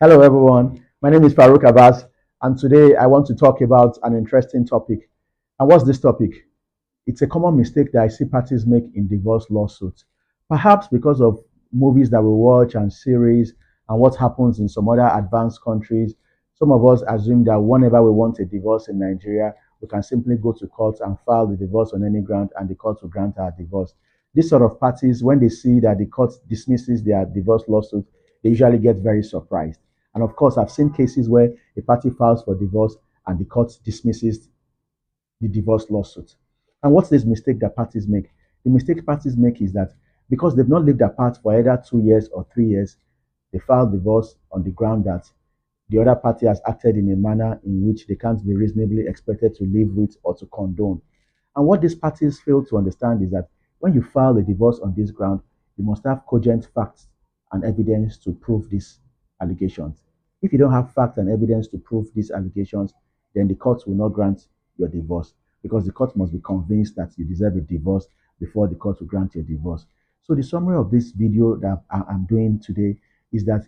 Hello, everyone. My name is Farouk Abbas, and today I want to talk about an interesting topic. And what's this topic? It's a common mistake that I see parties make in divorce lawsuits. Perhaps because of movies that we watch and series and what happens in some other advanced countries, some of us assume that whenever we want a divorce in Nigeria, we can simply go to court and file the divorce on any ground and the court will grant our divorce. These sort of parties, when they see that the court dismisses their divorce lawsuit, they usually get very surprised. And of course, I've seen cases where a party files for divorce and the court dismisses the divorce lawsuit. And what's this mistake that parties make? The mistake parties make is that because they've not lived apart for either 2 years or 3 years, they file divorce on the ground that the other party has acted in a manner in which they can't be reasonably expected to live with or to condone. And what these parties fail to understand is that when you file a divorce on this ground, you must have cogent facts and evidence to prove these allegations. If you don't have facts and evidence to prove these allegations, then the court will not grant your divorce because the court must be convinced that you deserve a divorce before the court will grant your divorce. So the summary of this video that I'm doing today is that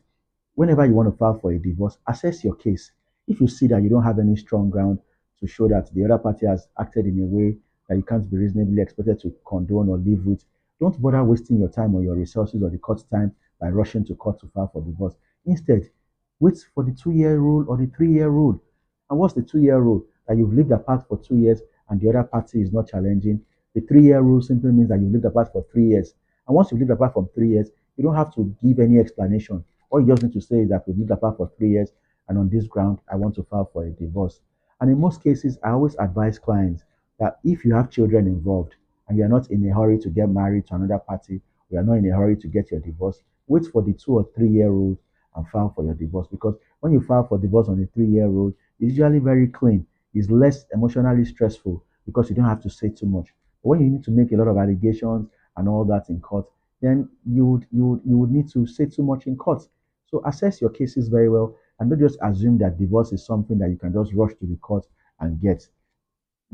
whenever you want to file for a divorce, assess your case. If you see that you don't have any strong ground to show that the other party has acted in a way that you can't be reasonably expected to condone or live with, don't bother wasting your time or your resources or the court's time by rushing to court to file for divorce. Instead, wait for the 2 year rule or the 3 year rule. And what's the 2 year rule? That you've lived apart for 2 years and the other party is not challenging. The 3 year rule simply means that you've lived apart for 3 years. And once you've lived apart for 3 years, you don't have to give any explanation. All you just need to say is that we've lived apart for 3 years, and on this ground, I want to file for a divorce. And in most cases, I always advise clients that if you have children involved and you are not in a hurry to get married to another party, you are not in a hurry to get your divorce, wait for the 2 or 3 year rule and file for your divorce. Because when you file for divorce on the 3 year rule, it's usually very clean. It's less emotionally stressful because you don't have to say too much. But when you need to make a lot of allegations and all that in court, then you would need to say too much in court. So assess your cases very well and don't just assume that divorce is something that you can just rush to the court and get.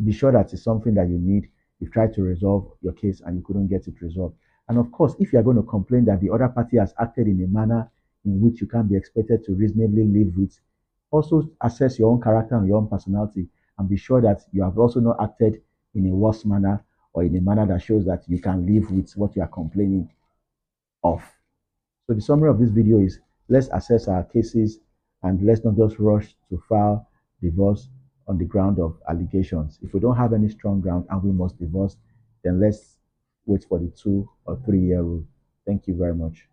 Be sure that it's something that you need. You've tried to resolve your case and you couldn't get it resolved. And of course, if you are going to complain that the other party has acted in a manner in which you can't be expected to reasonably live with, also assess your own character and your own personality and be sure that you have also not acted in a worse manner or in a manner that shows that you can live with what you are complaining of. So the summary of this video is let's assess our cases and let's not just rush to file divorce on the ground of allegations. If we don't have any strong ground and we must divorce, then let's wait for the 2 or 3 year rule. Thank you very much.